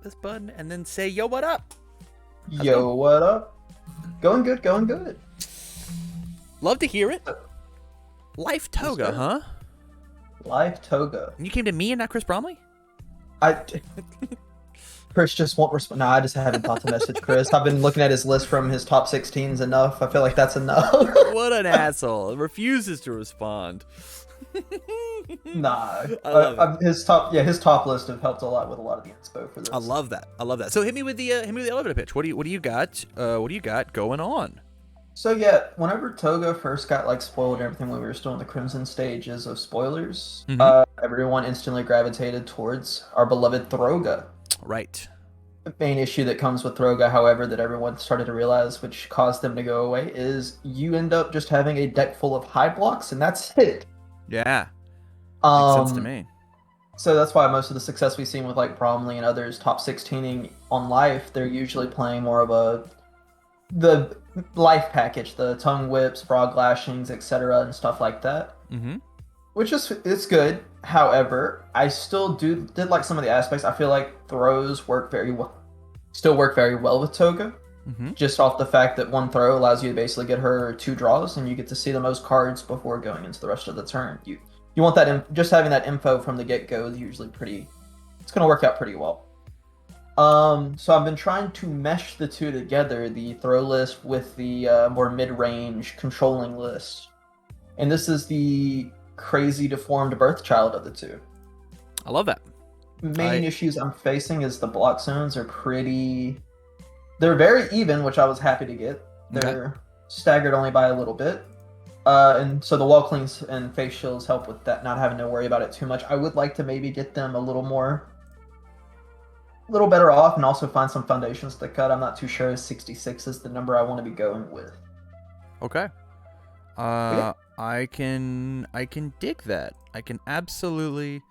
this button and then say, yo, what up? Yo, what up? Going good, going good. Love to hear it. Life Toga, Yes, huh? Live Toga. And you came to me and not Chris Bromley? Chris just won't respond. No, I just haven't thought to message Chris. I've been looking at his list from his top 16s enough. I feel like that's enough. What an asshole. Refuses to respond. Nah. I love his top list have helped a lot with a lot of the inspo for this. I love that. I love that. So hit me with the elevator pitch. What do you got? What do you got going on? So yeah, whenever Toga first got like spoiled and everything when we were still in the Crimson stages of spoilers, everyone instantly gravitated towards our beloved Throga. Right. The main issue that comes with Throga, however, that everyone started to realize, which caused them to go away, is you end up just having a deck full of high blocks, and that's it. Yeah. Makes sense to me. So that's why most of the success we've seen with like Bromley and others top 16ing on Life, they're usually playing more of the Life package, the tongue whips, frog lashings, etc., and stuff like that. Mm-hmm. Which is it's good. However, I still did like some of the aspects. I feel like throws still work very well with Toga. Mm-hmm. Just off the fact that one throw allows you to basically get her 2 draws, and you get to see the most cards before going into the rest of the turn. You want that just having that info from the get-go is usually it's going to work out pretty well. So I've been trying to mesh the two together, the throw list with the more mid-range controlling list. And this is the crazy deformed birth child of the two. I love that. Main issues I'm facing is the block zones are they're very even, which I was happy to get. They're staggered only by a little bit. And so the wall cleans and face shields help with that, not having to worry about it too much. I would like to maybe get them a little better off and also find some foundations to cut. I'm not too sure 66 is the number I want to be going with. Okay. Yeah. I can dig that. I can absolutely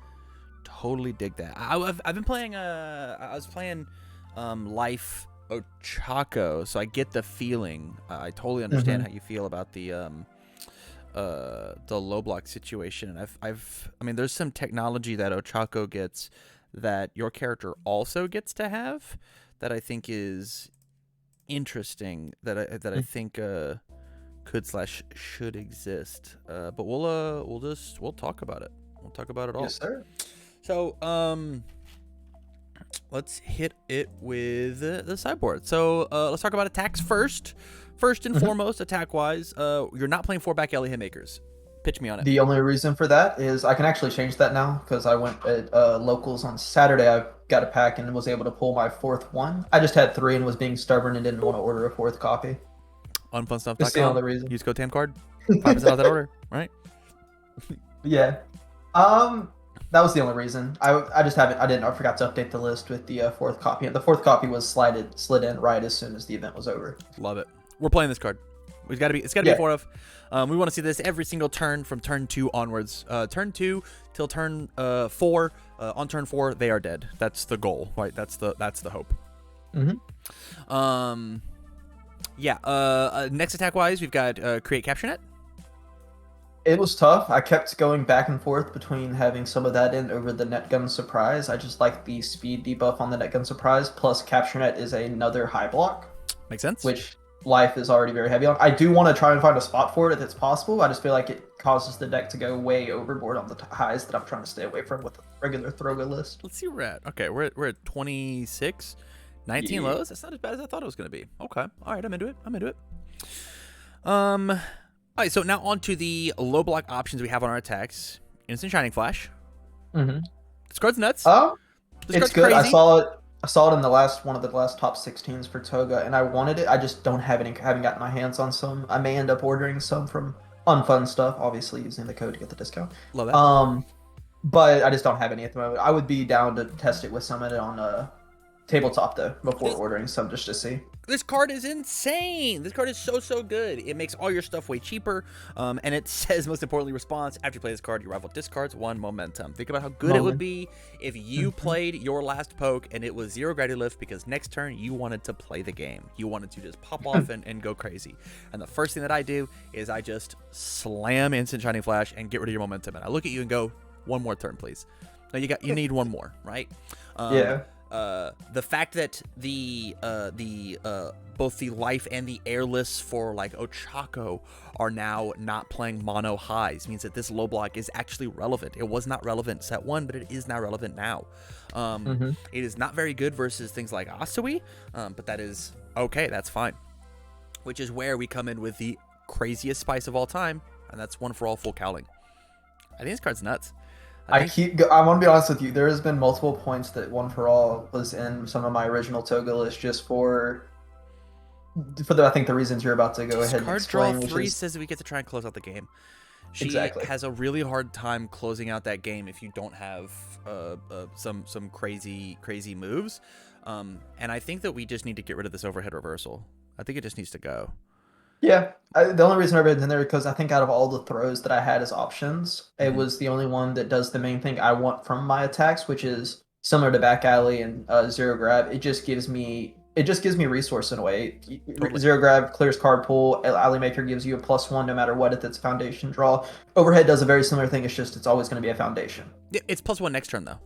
totally dig that. I've been playing I was playing Life Ochako, so I get the feeling. I totally understand how you feel about the low block situation, and I mean there's some technology that Ochako gets that your character also gets to have that I think is interesting, that I think could/should exist. But we'll talk about it. We'll talk about it all. Yes, sir. So let's hit it with the sideboard. So let's talk about attacks first. First and foremost, attack-wise, you're not playing 4-back Ellie Hitmakers. Pitch me on it. The only reason for that is I can actually change that now because I went at locals on Saturday. I got a pack and was able to pull my 4th one. I just had 3 and was being stubborn and didn't want to order a 4th copy. Unfunstuff.com. That's the only reason. Use code TamCard. 5% off that order, right? Yeah. That was the only reason. I forgot to update the list with the 4th copy. The 4th copy was slid in right as soon as the event was over. Love it. We're playing this card. It's got to be a 4 of. We want to see this every single turn from turn 2 onwards. Turn 2 till turn 4. On turn 4, they are dead. That's the goal, right? That's the hope. Next attack wise, we've got create capture net. It was tough. I kept going back and forth between having some of that in over the net gun surprise. I just like the speed debuff on the net gun surprise. Plus, capture net is another high block. Makes sense. Which Life is already very heavy on. I do want to try and find a spot for it if it's possible. I just feel like it causes the deck to go way overboard on the highs that I'm trying to stay away from with the regular Throga list. Let's see where we're at. Okay, we're at 26, 19 lows. That's not as bad as I thought it was going to be. Okay, all right, I'm into it. All right, so now on to the low block options we have on our attacks. Instant Shining Flash. This card's nuts. It's good. Crazy. I saw it in one of the last top 16s for Toga, and I wanted it. I just don't have any. Haven't gotten my hands on some. I may end up ordering some from Unfun Stuff, obviously using the code to get the discount. Love that. But I just don't have any at the moment. I would be down to test it with some of it on tabletop though before ordering some just to see. This card is insane. This card is so good. It makes all your stuff way cheaper. And it says, most importantly, response. After you play this card, your rival discards 1 momentum. Think about how good it would be if you played your last poke and it was 0 gravity lift because next turn you wanted to play the game. You wanted to just pop off and go crazy. And the first thing that I do is I just slam Instant Shining Flash and get rid of your momentum. And I look at you and go, 1 more turn, please. Now you need 1 more, right? Yeah. the fact that the both the life and the airless for like Ochako are now not playing mono highs means that this low block is actually relevant. It was not relevant set 1, but it is now relevant now. It is not very good versus things like Asui, but that is okay. That's fine. Which is where we come in with the craziest spice of all time, and that's One for All full cowling. I think this card's nuts. I want to be honest with you. There has been multiple points that One for All was in some of my original Toga lists just for I think the reasons you're about to go ahead and card explain. draw 3 says that we get to try and close out the game. She Exactly. has a really hard time closing out that game if you don't have some crazy moves. And I think that we just need to get rid of this overhead reversal. I think it just needs to go. Yeah, the only reason I read it in there because I think out of all the throws that I had as options, it was the only one that does the main thing I want from my attacks, which is similar to back alley and zero grab. It just gives me resource in a way. Totally. Zero grab clears card pool. Alley maker gives you a +1 no matter what if it's foundation draw. Overhead does a very similar thing. It's just it's always going to be a foundation. It's +1 next turn though.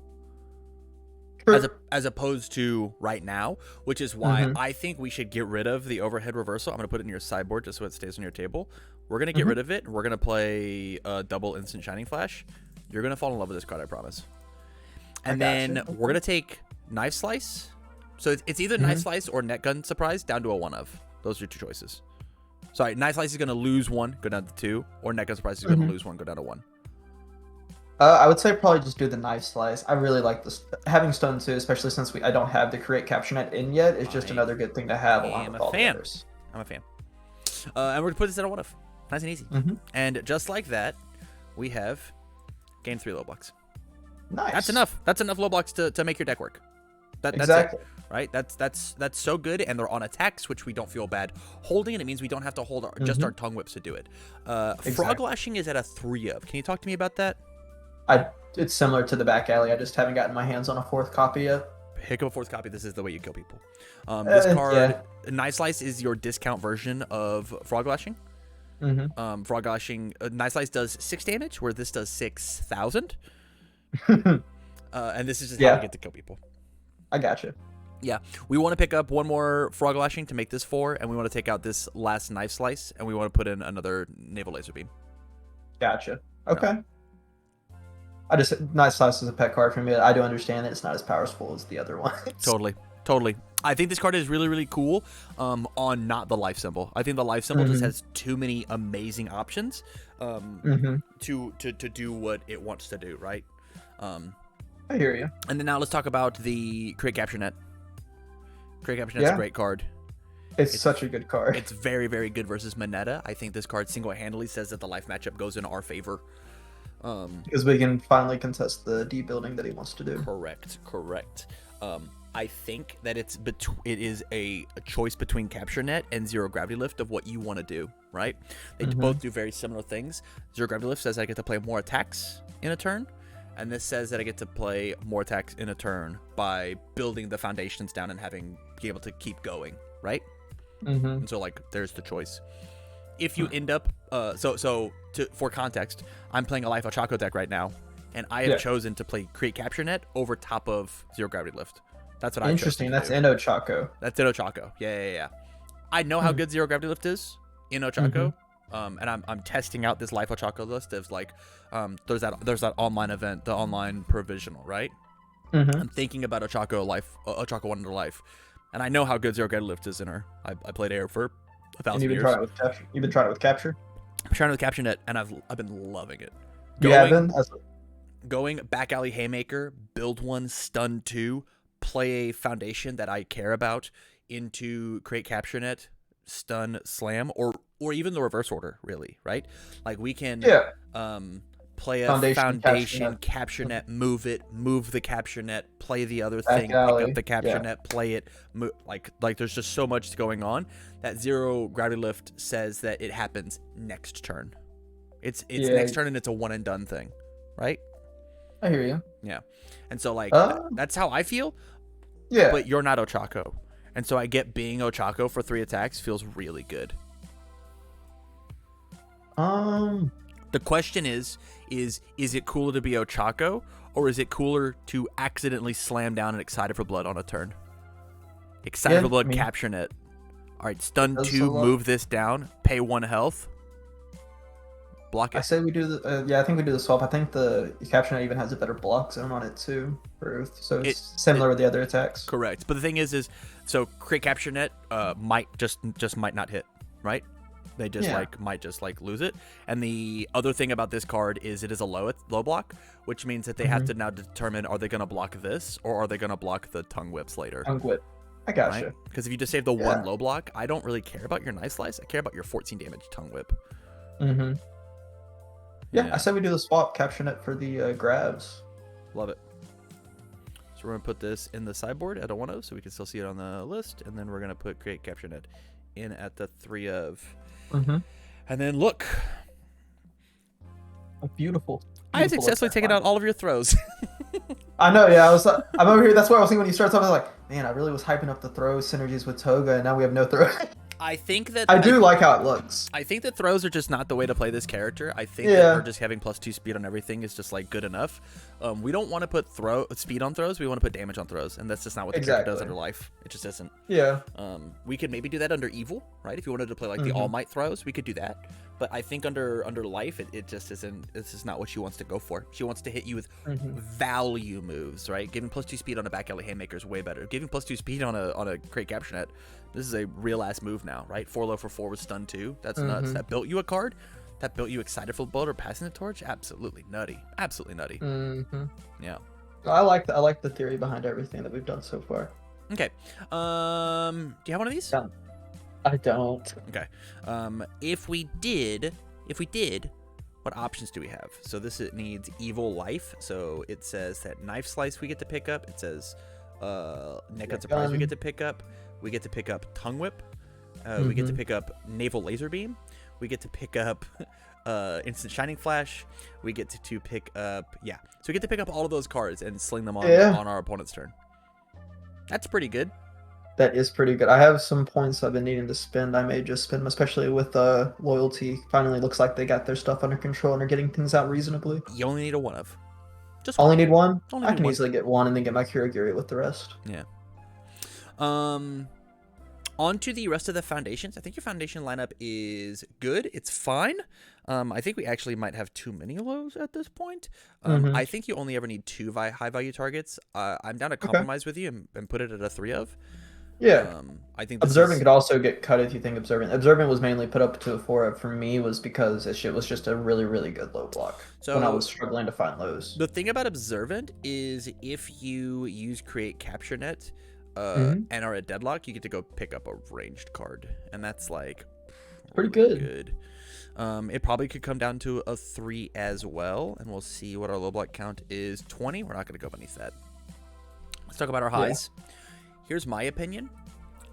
True. As opposed to right now, which is why I think we should get rid of the overhead reversal. I'm going to put it in your sideboard just so it stays on your table. We're going to get rid of it. We're going to play a double instant Shining Flash. You're going to fall in love with this card, I promise. And then we're going to take Knife Slice. So it's either Knife Slice or Net Gun Surprise down to a 1 of. Those are your 2 choices. Sorry, Knife Slice is going to lose 1, go down to 2, or Net Gun Surprise is going to lose 1, go down to 1. I would say probably just do the Knife Slice. I really like this. Having Stun 2, especially since I don't have the Create Capture Net in yet, is just another good thing to have along with all the others. I'm a fan. And we're going to put this at a 1 of. Nice and easy. And just like that, we have gained 3 low blocks. Nice. That's enough. That's enough low blocks to make your deck work. That's exactly. it, right? That's so good, and they're on attacks, which we don't feel bad holding, and it means we don't have to hold just our tongue whips to do it. Frog Lashing is at a 3 of. Can you talk to me about that? It's similar to the back alley. I just haven't gotten my hands on a 4th copy yet. Pick up a 4th copy. This is the way you kill people. This card, Knife Slice, is your discount version of Frog Lashing. Frog Lashing, Knife Slice does 6 damage, where this does 6,000. And this is just how we get to kill people. I gotcha. Yeah, we want to pick up 1 more Frog Lashing to make this 4, and we want to take out this last Knife Slice, and we want to put in another Naval Laser Beam. Gotcha. Okay. Knife Slice is a pet card for me. I do understand that it's not as powerful as the other ones. Totally. I think this card is really, really cool on not the life symbol. I think the life symbol just has too many amazing options to do what it wants to do, right? I hear you. And then now let's talk about the Create Capture Net. Create Capture Net's a great card. It's such a good card. It's very, very good versus Moneta. I think this card single-handedly says that the life matchup goes in our favor. Because we can finally contest the debuilding that he wants to do. Correct. I think that it is a choice between Capture Net and Zero Gravity Lift of what you want to do, right? They both do very similar things. Zero Gravity Lift says I get to play more attacks in a turn, and this says that I get to play more attacks in a turn by building the foundations down and be able to keep going, right? And so, like, there's the choice. If you end up, for context, I'm playing a Life Ochako deck right now, and I have chosen to play Create Capture Net over top of Zero Gravity Lift. That's what I've chosen. Interesting. That's in Ochako. That's in Ochako. Yeah. I know how good Zero Gravity Lift is in Ochako, and I'm testing out this Life Ochako list of like, there's that online event, the online provisional, right? I'm thinking about Ochako 1 under Life, and I know how good Zero Gravity Lift is in her. I played Air for 1,000 years. You've been trying it with Capture? I'm trying it with Capture Net, and I've been loving it. Going back alley Haymaker, build 1, stun 2, play a foundation that I care about into Create Capture Net, stun, slam, or even the reverse order, really, right? Like we can play a foundation capture net, move the capture net, play the other thing, pick up the capture net, play it, like there's just so much going on that Zero Gravity Lift says that it happens next turn. It's next turn, and it's a one and done thing, right? I hear you. Yeah, and so like that's how I feel. Yeah, but you're not Ochako, and so I get being Ochako for 3 attacks feels really good. The question is it cooler to be Ochako, or is it cooler to accidentally slam down an Excited for Blood on a turn? Excited for Blood, capture net. All right, stun 2, move this down, pay 1 health, block it. I say we do the I think we do the swap. I think the capture net even has a better block zone on it too, so it's similar with the other attacks. Correct, but the thing is so create capture net might might not hit, right? They just might lose it. And the other thing about this card is it is a low block, which means that they have to now determine, are they going to block this or are they going to block the tongue whips later? Tongue whip. I gotcha. Right? Because if you just save the one low block, I don't really care about your knife slice. I care about your 14 damage tongue whip. Yeah, I said we do the swap capture net for the grabs. Love it. So we're going to put this in the sideboard at a 1-0 so we can still see it on the list. And then we're going to put create capture net in at the 3 of. And then look. A beautiful. I have successfully taken out all of your throws. I know, yeah. I'm over here. That's why I was thinking when you started talking, I was like, man, I really was hyping up the throw synergies with Toga, and now we have no throw. I think that I do like how it looks. I think that throws are just not the way to play this character. I think that we're just having +2 speed on everything is just like good enough. We don't want to put speed on throws. We want to put damage on throws, and that's just not what the character does under life. It just isn't. Yeah. We could maybe do that under evil, right? If you wanted to play like the All Might throws, we could do that. But I think under life, it just isn't. This is not what she wants to go for. She wants to hit you with value moves, right? Giving +2 speed on a back alley haymaker is way better. Giving +2 speed on a crate capture net, this is a real ass move now, right? 4 low for 4 with stun 2. That's nuts. That built you a card. That built you Excited for Blood or Passing the Torch. Absolutely nutty. Absolutely nutty. Yeah. I like the theory behind everything that we've done so far. Okay. Do you have one of these? No, I don't. Okay. If we did, what options do we have? So it needs Evil Life. So it says that Knife Slice we get to pick up. It says Neck on Surprise we get to pick up. We get to pick up Tongue Whip. We get to pick up Naval Laser Beam. We get to pick up Instant Shining Flash. We get to pick up so we get to pick up all of those cards and sling them on our opponent's turn. That's pretty good. That is pretty good. I have some points I've been needing to spend. I may just spend them, especially with loyalty. Finally looks like they got their stuff under control and are getting things out reasonably. You only need a 1 of. Just only need one? I can easily get 1 and then get my Kurogiri with the rest. Yeah. On to the rest of the foundations. I think your foundation lineup is good. It's fine. I think we actually might have too many lows at this point. I think you only ever need 2 high value targets. I'm down to compromise with you and put it at a 3 of. Yeah. I think Observant could also get cut if you think Observant. Observant was mainly put up to a 4 of for me was because this shit was just a really, really good low block when I was struggling to find lows. The thing about Observant is if you use Create Capture Net and are at deadlock, you get to go pick up a ranged card. And that's like pretty good. It probably could come down to a 3 as well. And we'll see what our low block count is. 20. We're not going to go beneath that. Let's talk about our highs. Here's my opinion.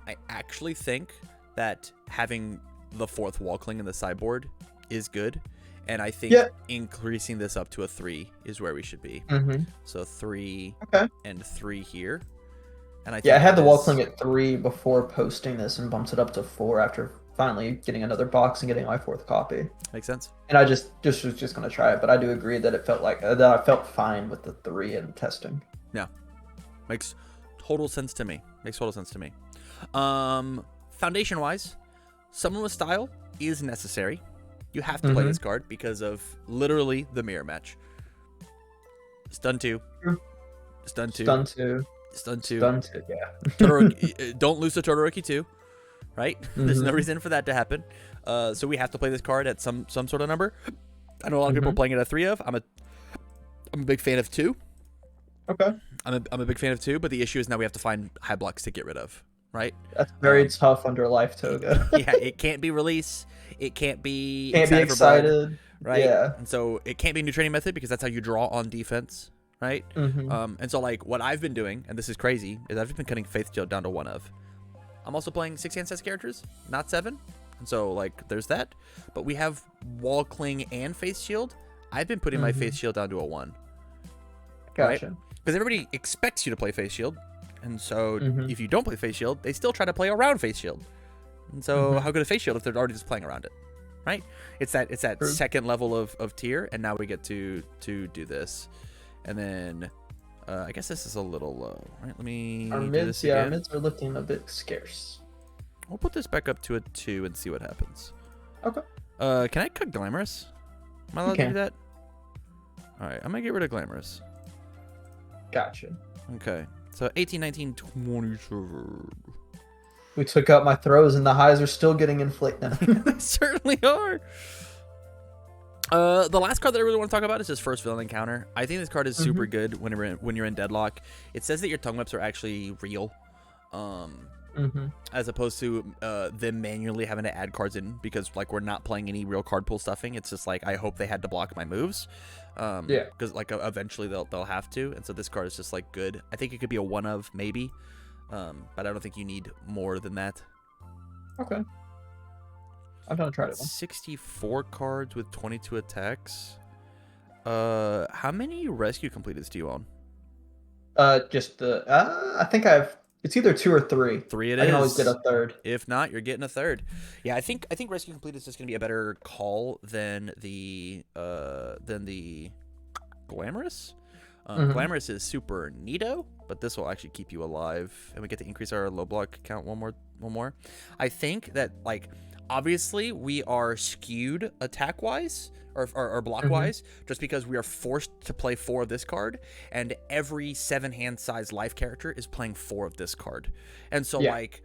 I actually think that having the 4th wall cling in the sideboard is good. And I think increasing this up to a 3 is where we should be. So 3 and 3 here. And I think I had the wall cling at 3 before posting this and bumped it up to 4 after finally getting another box and getting my 4th copy. Makes sense. And I just was just going to try it, but I do agree that it felt like that I felt fine with the 3 and testing. Yeah. Makes total sense to me. Foundation wise, Someone with Style is necessary. You have to play this card because of literally the mirror match. Stun 2. Stun 2. Stun 2. Stun 2. Stun 2, yeah. Don't lose to Todoroki 2. Right? There's no reason for that to happen. So we have to play this card at some sort of number. I know a lot of people are playing it at 3 of. I'm a big fan of 2. Okay. I'm a big fan of 2, but the issue is now we have to find high blocks to get rid of. Right? That's very tough under Life Toga. Yeah, it can't be release. It can't be excited. Right? Yeah. And so it can't be a new training method because that's how you draw on defense. Right? And so like what I've been doing, and this is crazy, is I've just been cutting Faith Shield down to 1 of. I'm also playing 6 ancestor characters, not 7. And so like there's that. But we have Wall Cling and Faith Shield. I've been putting my Faith Shield down to a 1. Gotcha. Right? Because everybody expects you to play Faith Shield. And so if you don't play Face Shield, they still try to play around Face Shield. And so how good is Face Shield if they're already just playing around it? right? It's that True. second level of tier, and now we get to do this, and then I guess this is a little low, right? Let me Our do mids, this yeah, again. our mids are looking a bit scarce. We'll put this back up to a 2 and see what happens. Okay. Can I cut Glamorous? Am I allowed to do that? All right, I'm gonna get rid of Glamorous. Gotcha. Okay, so 18, 19, 23. We took out my throws, and the highs are still getting inflicted. They certainly are. The last card that I really want to talk about is his first villain encounter. I think this card is super good when you're in Deadlock. It says that your tongue whips are actually real, as opposed to them manually having to add cards in, because like we're not playing any real card pool stuffing. It's just like I hope they had to block my moves, because like eventually they'll have to, and so this card is just like good. I think it could be a one of maybe, but I don't think you need more than that. Okay. I've not tried it. 64 cards with 22 attacks. How many rescue completeds do you own? Just the. I think it's either 2 or 3. 3 it is. I can always get a third. If not, you're getting a third. Yeah, I think rescue complete is just gonna be a better call than the glamorous. Glamorous is super neato, but this will actually keep you alive, and we get to increase our low block count one more. I think that like obviously we are skewed attack wise or block wise, just because we are forced to play 4 of this card, and every 7 hand size life character is playing 4 of this card, and so like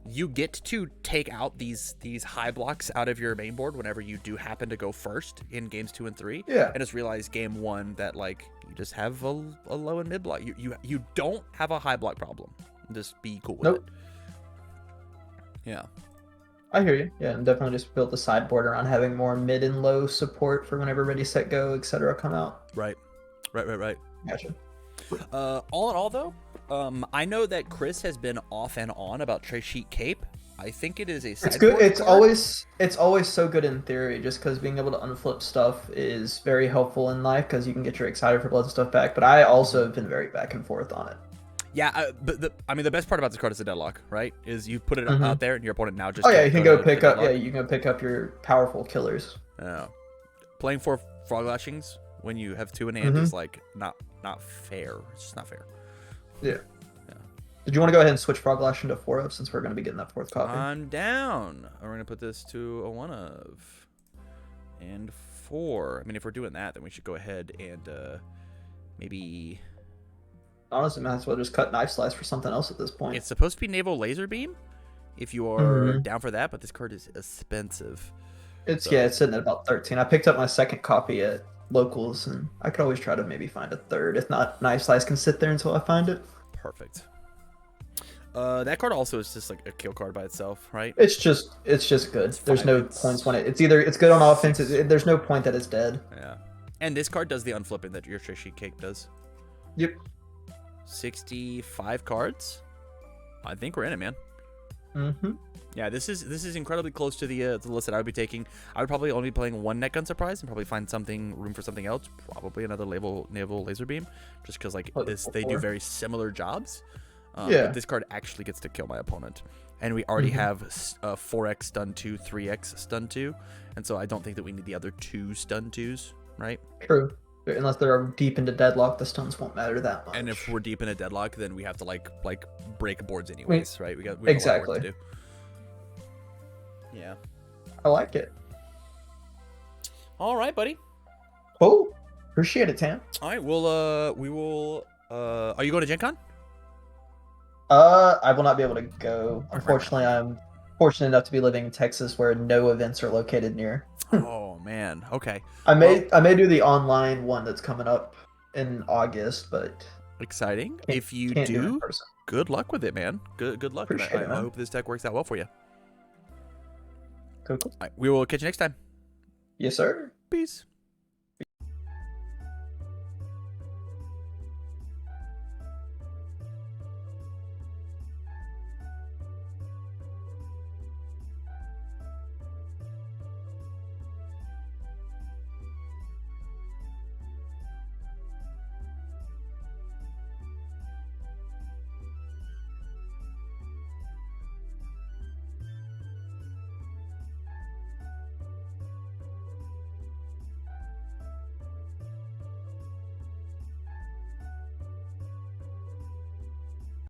you get to take out these high blocks out of your main board whenever you do happen to go first in games 2 and 3. And just realize game 1 that like you just have a low and mid block. You don't have a high block problem. Just be cool with it. Yeah. I hear you. Yeah, and definitely just build the sideboard around having more mid and low support for whenever ready, set, go, etc. come out. Right. Gotcha. All in all, though, I know that Chris has been off and on about Trace Sheet Cape. I think it is a sideboard It's good. card. It's always so good in theory, just because being able to unflip stuff is very helpful in life, because you can get your excited for blood stuff back. But I also have been very back and forth on it. Yeah, but the best part about this card is the deadlock, right? Is you put it out there, and your opponent now just you can go pick up. deadlock. Yeah, you can pick up your powerful killers. Playing 4 frog lashings when you have 2 in hand is like not fair. It's just not fair. Yeah. Did you want to go ahead and switch frog lash into 4 of, since we're going to be getting that 4th copy? I'm down. We're gonna put this to a 1 of and 4. I mean, if we're doing that, then we should go ahead and maybe. Honestly, might as well just cut knife slice for something else at this point. It's supposed to be naval laser beam, if you are down for that, but this card is expensive. It's sitting at about 13. I picked up my 2nd copy at locals, and I could always try to maybe find a 3rd. If not, knife slice can sit there until I find it. Perfect. That card also is just like a kill card by itself, right? It's just good. There's no points when it's good on offense. There's no point that it's dead. Yeah. And this card does the unflipping that your Trace Sheet Cake does. Yep. 65 cards. I think we're in it, man. Yeah, this is incredibly close to the list that I would be taking. I would probably only be playing 1 Net Gun Surprise and probably find room for something else. Probably another naval laser beam, just because like they do very similar jobs. But this card actually gets to kill my opponent, and we already have 4x stun 2, 3x stun 2, and so I don't think that we need the other 2 stun 2s, right? True. Unless they're deep into deadlock, the stuns won't matter that much. And if we're deep into deadlock, then we have to like break boards anyways, right? We have exactly. A lot of work to do. Yeah. I like it. All right, buddy. Oh, appreciate it, Tam. All right, we will. Are you going to Gen Con? I will not be able to go. Unfortunately, I'm fortunate enough to be living in Texas, where no events are located near. Oh man. Okay. I may do the online one that's coming up in August, but exciting. If you do do, good luck with it, man. Good luck. Appreciate it, I hope this deck works out well for you. Cool. All right, we will catch you next time. Yes, sir. Peace.